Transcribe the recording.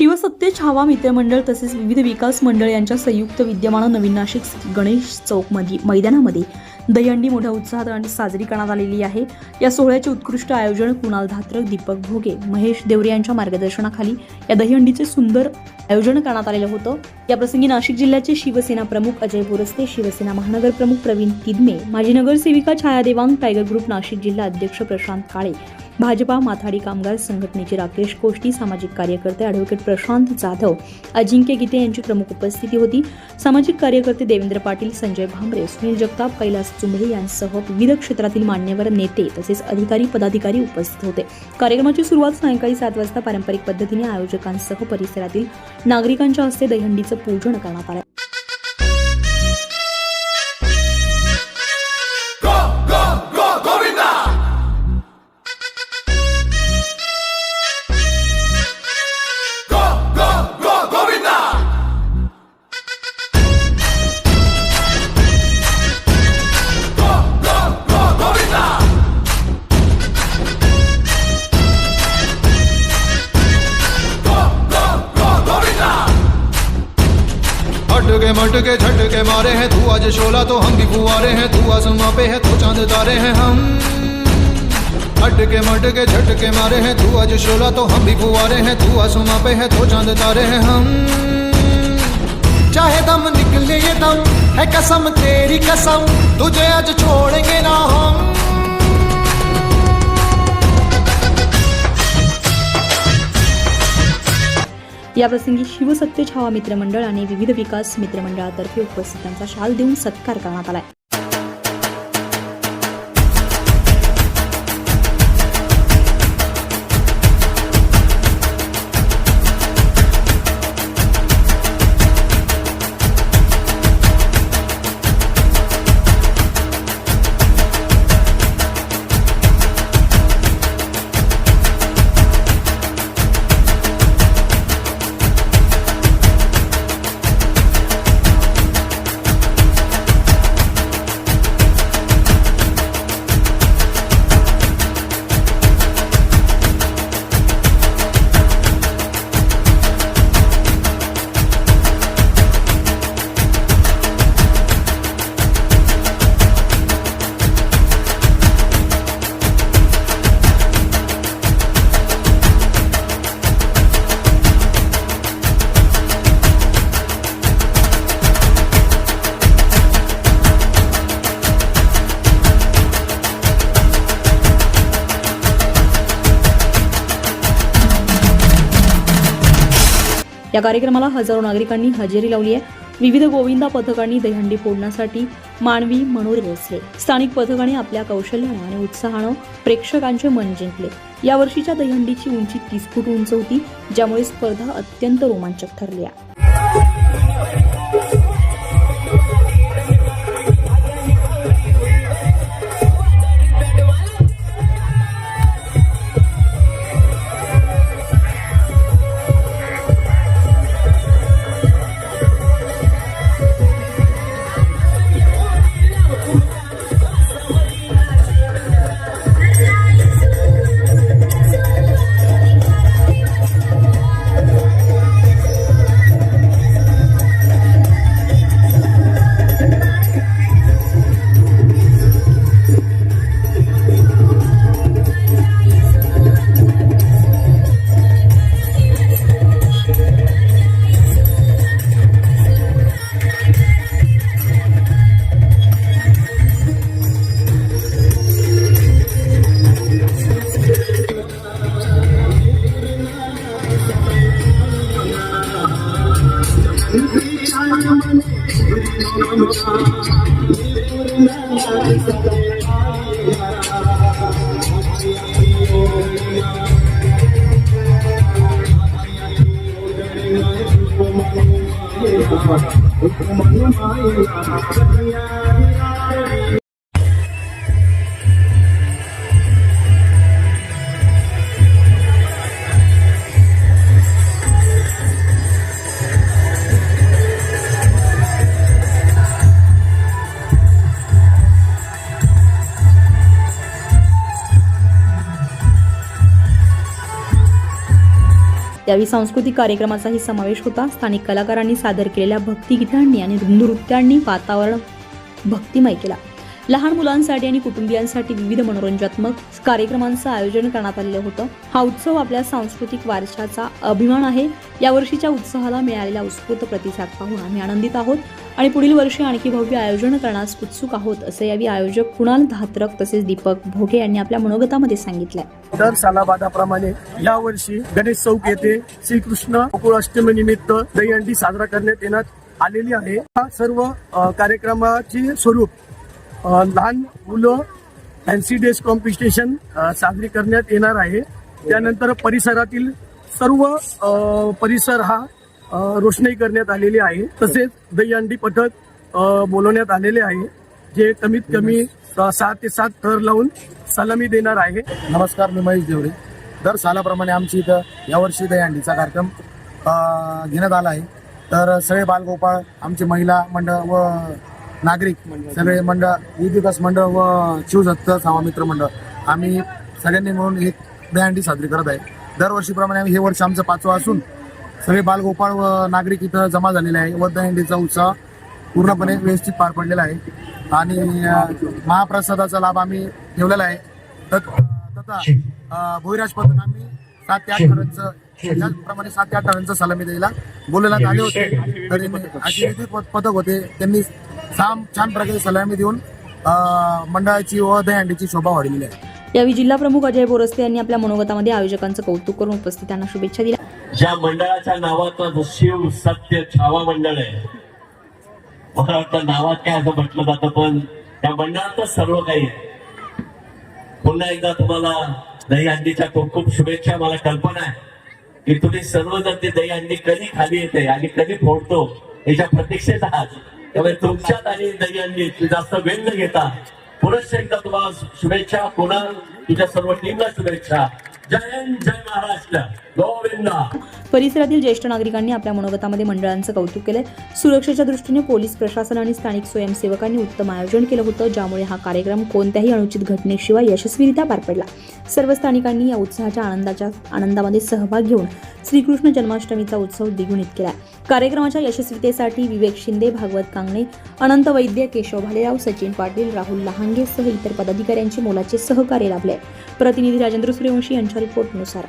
शिवसत्ते छावा मित्रमंडळ तसेच विविध विकास मंडळ यांच्या संयुक्त विद्यमानं नवीन नाशिक गणेश चौक मैदानामध्ये दहीहंडी मोठ्या उत्साहात साजरी करण्यात आलेली आहे। या सोहळ्याचे उत्कृष्ट आयोजन कुणाल धात्रक, दीपक भोगे, महेश देवरे यांच्या मार्गदर्शनाखाली या दहीहंडीचे सुंदर आयोजन करण्यात आलेलं होतं। या प्रसंगी नाशिक जिल्ह्याचे शिवसेना प्रमुख अजय बोरस्ते, शिवसेना महानगर प्रमुख प्रवीण तिदमे, माजी नगरसेविका छाया देवांग, टायगर ग्रुप नाशिक जिल्हा अध्यक्ष प्रशांत काळे, भाजपा माथाडी कामगार संघटनेचे राकेश कोष्टी, सामाजिक कार्यकर्ते ॲडव्होकेट प्रशांत जाधव, अजिंक्य गीते यांची प्रमुख उपस्थिती होती। सामाजिक कार्यकर्ते देवेंद्र पाटील, संजय भांबरे, सुनील जगताप, कैलास चुंबळे यांसह विविध क्षेत्रातील मान्यवर नेते तसेच अधिकारी पदाधिकारी उपस्थित होते। कार्यक्रमाची सुरुवात सायंकाळी 7 वाजता पारंपरिक पद्धतीने आयोजकांसह परिसरातील नागरिकांच्या हस्ते दहीहंडीचं पूजन करण्यात आलं। मटके झटके मारे हैं तू आज शोला तो हम भी फुवारे हैं, तू आसमां पे है तो चांद तारे हैं हम। मटके झटके मारे हैं तू आज शोला तो हम भी फुवारे हैं, तू आसमां पे है तो चांद तारे हैं हम। चाहे दम निकले ये दम है कसम तेरी कसम, तुझे आज छोड़ेंगे ना हम। या प्रसंगी शिवसत्ते छावा मित्रमंडळ आणि विविध विकास मित्रमंडळातर्फे उपस्थितांचा शाल देऊन सत्कार करण्यात आला। या कार्यक्रमाला हजारो नागरिकांनी हजेरी लावली आहे। विविध गोविंदा पथकांनी दहीहंडी फोडण्यासाठी मानवी मनोरे रचले। स्थानिक पथकाने आपल्या कौशल्याने आणि उत्साहाने प्रेक्षकांचे मन जिंकले। या वर्षीच्या दहीहंडीची उंची 30 फूट उंच होती, ज्यामुळे स्पर्धा अत्यंत रोमांचक ठरली आहे। यावेळी सांस्कृतिक कार्यक्रमाचाही समावेश होता. स्थानिक कलाकारांनी सादर केलेल्या भक्तिगीतांनी आणि नृत्यांनी वातावरण भक्तिमय केला. लहान मुलांसाठी आणि कुटुंबियांसाठी विविध मनोरंजनात्मक कार्यक्रमांचं आयोजन करण्यात आलेलं होतं. हा उत्सव आपल्या सांस्कृतिक वारशाचा अभिमान आहे. यावर्षीच्या उत्सवाला मिळालेला उत्स्फूर्त प्रतिसाद पाहून आम्ही आनंदित आहोत आणि पुढील वर्षी आणखी भव्य आयोजन करण्यास उत्सुक आहोत, असं यावेळी आयोजक कुणाल धात्रक तसेच दीपक भोगे यांनी आपल्या मनोगतामध्ये सांगितलंय. दर सालाबादाप्रमाणे यावर्षी गणेश चौक येथे श्रीकृष्ण गोकुळाष्टमी निमित्त दहीहंडी साजरा करण्यात येण्यात आलेली आहे. हा सर्व कार्यक्रमाचे स्वरूप लहान मुलं फॅन्सी ड्रेस कॉम्पिटिशन साजरी करण्यात येणार आहे. त्यानंतर परिसरातील सर्व परिसर हा रोषणाई करण्यात आलेली आहे. तसेच दहीहंडी पथक बोलवण्यात आलेले आहे, जे कमीत कमी 6 ते 7 थर लावून सलामी देणार आहे. नमस्कार, मी महेश देवरे. दर सालाप्रमाणे आमची इथं यावर्षी दहीहंडीचा कार्यक्रम घेण्यात आला आहे. तर सगळे बालगोपाळ, आमचे महिला मंडळ व नागरिक सगळे मंडळ, युथ विकास मंडळ व शिवदत्त सावा मित्र मंडळ, आम्ही सगळ्यांनी मिळून एक दहीहंडी साजरी करत आहे. दरवर्षीप्रमाणे हे वर्ष आमचं 5वं असून सगळे बालगोपाळ व नागरिक इथं जमा झालेले आहे व दहीहंडीचा उत्साह पूर्णपणे व्यवस्थित पार पडलेला आहे. आणि महाप्रसादाचा लाभ आम्ही ठेवलेला आहे. तथा भोईराज पथक आम्ही 7 ते 8 टनांचं त्याचप्रमाणे 7 ते 8 टनांचं सलामी द्यायला बोलवण्यात आले होते. तरी अतिरिक्त पथक होते, त्यांनी छान प्रकारे सलामी देऊन मंडळाची व दहीहंडीची शोभा वाढवली आहे. यावेळी जिल्हा प्रमुख अजय बोरस्ते यांनी आपल्या मनोगतामध्ये आयोजकांचं कौतुक करून उपस्थितांना शुभेच्छा दिल्या. ज्या मंडळाच्या नावात शिव सत्य छावा मंडळ आहे, मला वाटतं नावात काय असं म्हटलं जातं, पण त्या मंडळातच सर्व काही आहे. पुन्हा एकदा तुम्हाला दहीहंडीच्या खूप खूप शुभेच्छा. मला कल्पना आहे की तुम्ही सर्वजण ती दहीहंडी कधी खाली येते आणि कधी फोडतो याच्या प्रतीक्षेत आहात. त्यामुळे तुमच्यात आणि दहीहंडीत जास्त वेळ न घेता पुनश्च एकदा तुम्हाला शुभेच्छा. पुन्हा तुझ्या सर्व टीमला शुभेच्छा. जय हिंद, जय महाराष्ट्र, गोविंदा. परिसरातील ज्येष्ठ नागरिकांनी आपल्या मनोगतामध्ये मंडळांचं कौतुक केलंय. सुरक्षेच्या दृष्टीने पोलीस प्रशासन आणि स्थानिक स्वयंसेवकांनी उत्तम आयोजन केलं होतं, ज्यामुळे हा कार्यक्रम कोणत्याही अनुचित घटनेशिवाय यशस्वीरित्या पार पडला. सर्व स्थानिकांनी या उत्साहाच्या आनंदामध्ये सहभाग घेऊन श्रीकृष्ण जन्माष्टमीचा उत्सव द्विगुणित केला. कार्यक्रमाच्या यशस्वीतेसाठी विवेक शिंदे, भागवत कांगणे, अनंत वैद्य, केशव भालेराव, सचिन पाटील, राहुल लहांगे सह इतर पदाधिकाऱ्यांचे मोलाचे सहकार्य लाभले. प्रतिनिधी राजेंद्र सूर्यवंशी यांच्या रिपोर्टनुसार.